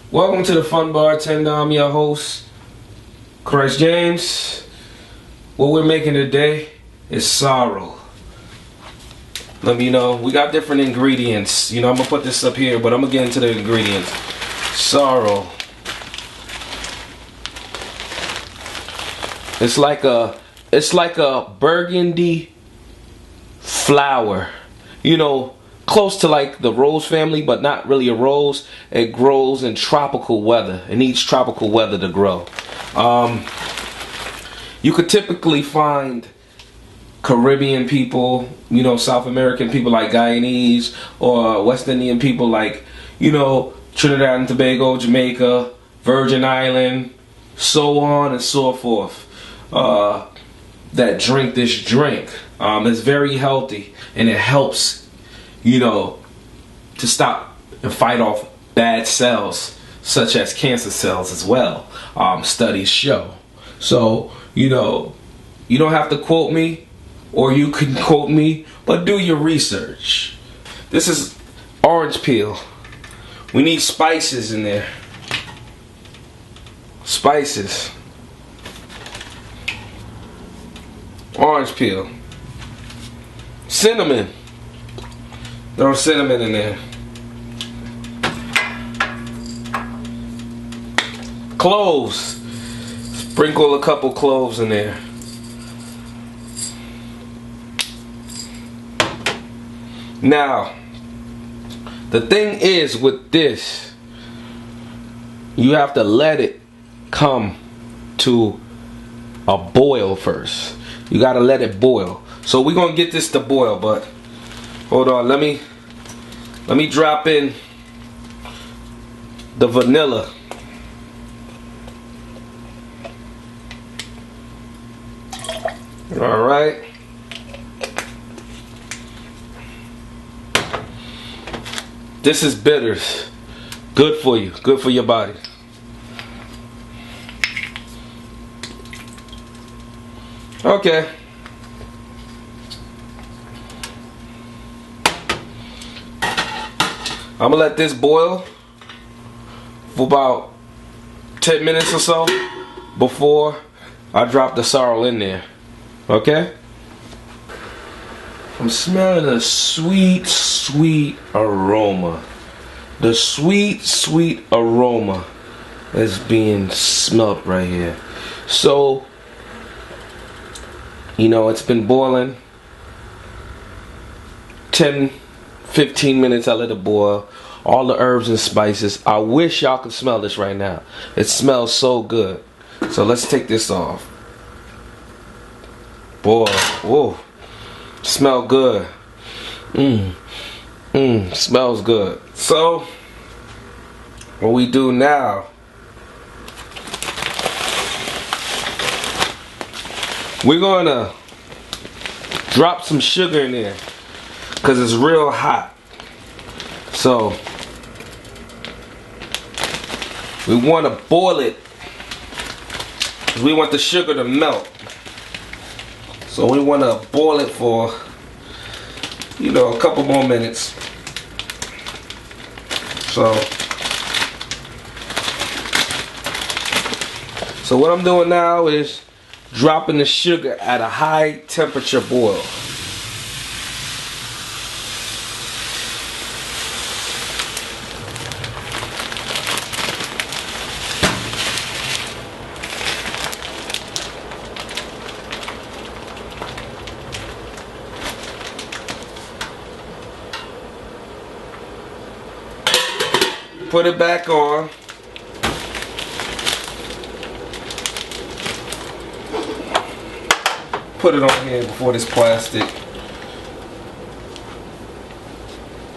Welcome to the Fun Bartender. I'm your host, Chris James. What we're making today is sorrel. Let me know. We got different ingredients. I'm gonna put this up here, but I'm gonna get into the ingredients. Sorrel. It's like a burgundy flower. Close to like the rose family, but not really a rose. It grows in tropical weather. It needs tropical weather to grow. You could typically find Caribbean people, South American people like Guyanese, or West Indian people like, Trinidad and Tobago, Jamaica, Virgin Island, so on and so forth, that drink this drink. It's very healthy, and it helps to stop and fight off bad cells, such as cancer cells as well. Studies show. So, you don't have to quote me, or you can quote me, but do your research. This is orange peel. We need spices in there. Spices. Orange peel. Cinnamon. Throw cinnamon in there. Cloves. Sprinkle a couple cloves in there. Now, the thing is with this, you have to let it come to a boil first. You gotta let it boil. So we're gonna get this to boil, but hold on, let me drop in the vanilla. All right. This is bitters. Good for you. Good for your body. Okay. I'm gonna let this boil for about 10 minutes or so before I drop the sorrel in there. Okay? I'm smelling a sweet, sweet aroma. The sweet, sweet aroma is being smelt right here. So, it's been boiling 10-15 minutes. I let it boil. All the herbs and spices. I wish y'all could smell this right now. It smells so good. So let's take this off. Boy, whoa. Smell good. Smells good. So, what we do now, we're gonna drop some sugar in there because it's real hot. So we want to boil it because we want the sugar to melt. So we want to boil it for a couple more minutes. So what I'm doing now is dropping the sugar at a high temperature boil. Put it back on. Put it on here before this plastic.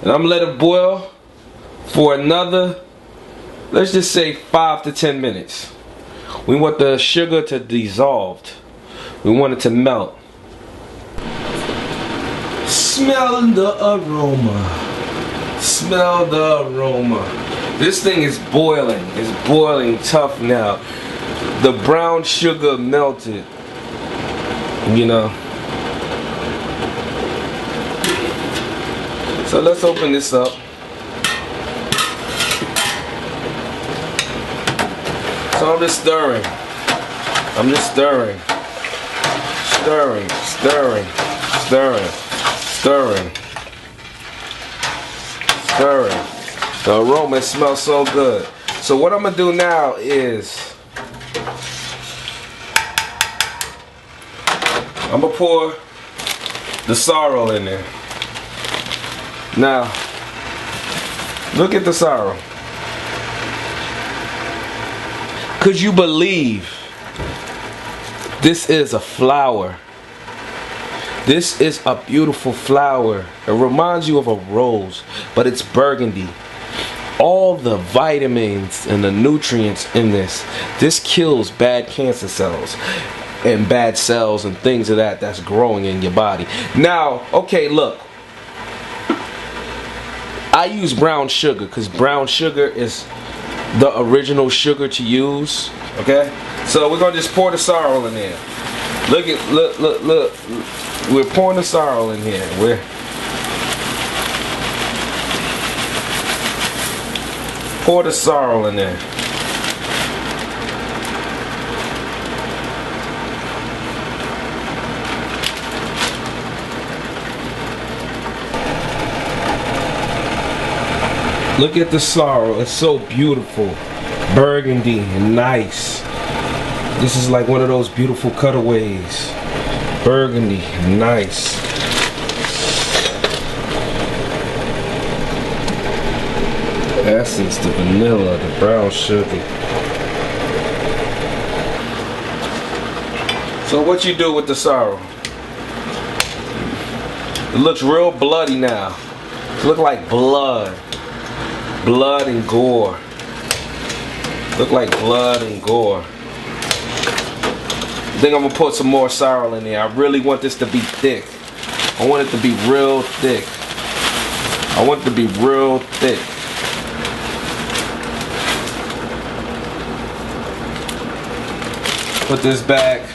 And I'm gonna let it boil for another, let's just say 5 to 10 minutes. We want the sugar to dissolve. We want it to melt. Smell the aroma. Smell the aroma. This thing is boiling. It's boiling tough now. The brown sugar melted. So let's open this up. So I'm just stirring. I'm just stirring. Stirring, stirring, stirring, stirring, stirring. The aroma smells so good. So what I'm gonna do now is I'm gonna pour the sorrel in there. Now, look at the sorrel. Could you believe this is a flower? This is a beautiful flower. It reminds you of a rose, but it's burgundy. All the vitamins and the nutrients in this kills bad cancer cells and bad cells and things of that's growing in your body. Now, okay, look. I use brown sugar because brown sugar is the original sugar to use. Okay? So we're gonna just pour the sorrel in there. Look. We're pouring the sorrel in here. Pour the sorrel in there. Look at the sorrel. It's so beautiful. Burgundy and nice. This is like one of those beautiful cutaways. Burgundy, nice. Essence, the vanilla, the brown sugar. So what you do with the sorrel? It looks real bloody now. It looks like blood. Blood and gore. Look like blood and gore. I think I'm gonna put some more sorrel in there. I really want this to be thick. I want it to be real thick. I want it to be real thick. Put this back.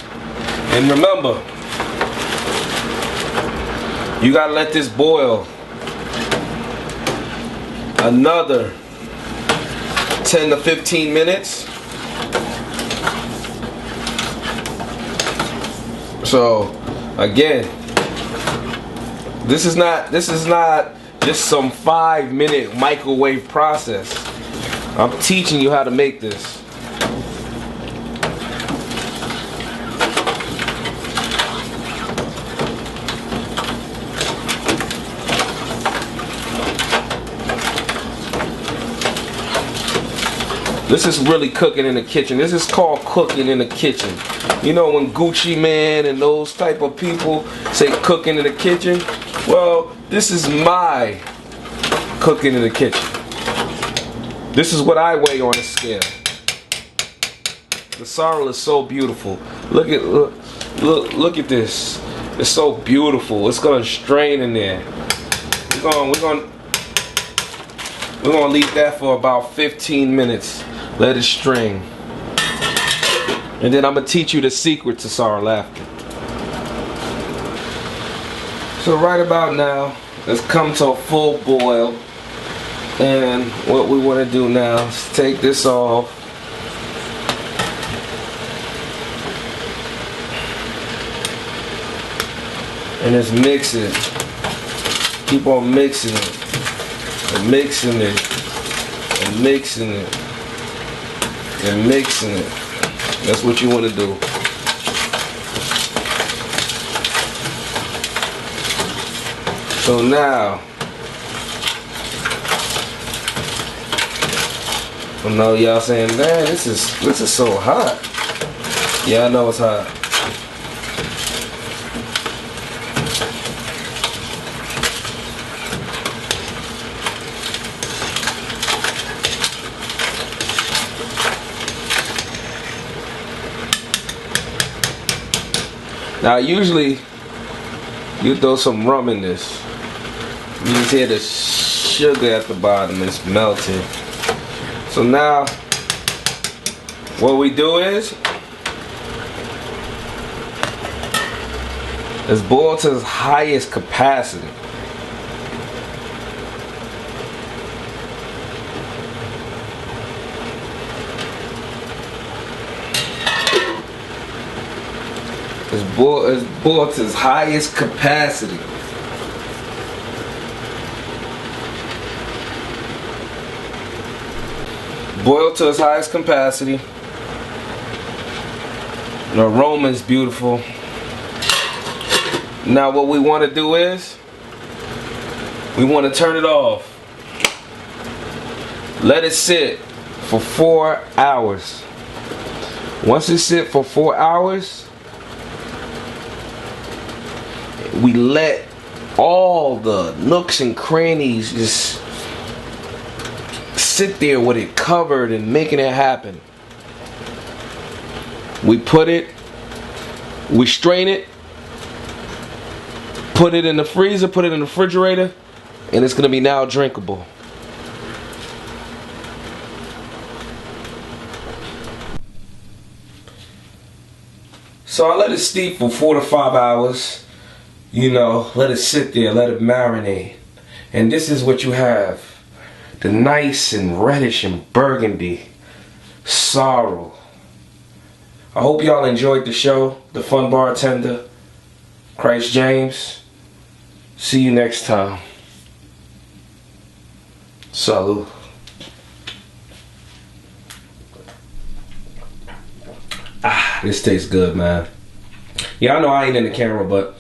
And remember, you gotta let this boil another 10 to 15 minutes. So again, this is not just some 5-minute microwave process. I'm teaching you how to make this. This is really cooking in the kitchen. This is called cooking in the kitchen. You know when Gucci Man and those type of people say cooking in the kitchen? Well, this is my cooking in the kitchen. This is what I weigh on a scale. The sorrel is so beautiful. Look at this. It's so beautiful. It's gonna strain in there. We're gonna leave that for about 15 minutes. Let it strain. And then I'm gonna teach you the secret to sorrel after. So right about now, let's come to a full boil. And what we want to do now is take this off. And just mix it. Keep on mixing it. And mixing it. And mixing it. And mixing it. That's what you want to do. So now, I know y'all saying, man, this is so hot. Yeah, I know it's hot. Now usually you throw some rum in this. You just hear the sugar at the bottom, it's melted. So now what we do is let's boil to its highest capacity. It's boiled to its highest capacity. Boiled to its highest capacity. The aroma is beautiful. Now what we want to do is, we want to turn it off. Let it sit for 4 hours. Once it sits for 4 hours, we let all the nooks and crannies just sit there with it covered and making it happen. We strain it, put it in the freezer, put it in the refrigerator, and it's gonna be now drinkable. So I let it steep for 4 to 5 hours. You know, let it sit there, let it marinate. And this is what you have. The nice and reddish and burgundy Sorrel. I hope y'all enjoyed the show. The Fun Bartender, Christ James. See you next time. Salud. This tastes good, man. Yeah, I know I ain't in the camera, but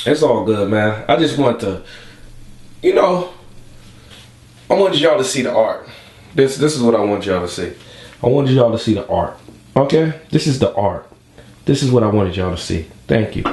it's all good, man. I just want to, you know, I wanted y'all to see the art. This is what I want y'all to see. I wanted y'all to see the art. Okay? This is the art. This is what I wanted y'all to see. Thank you.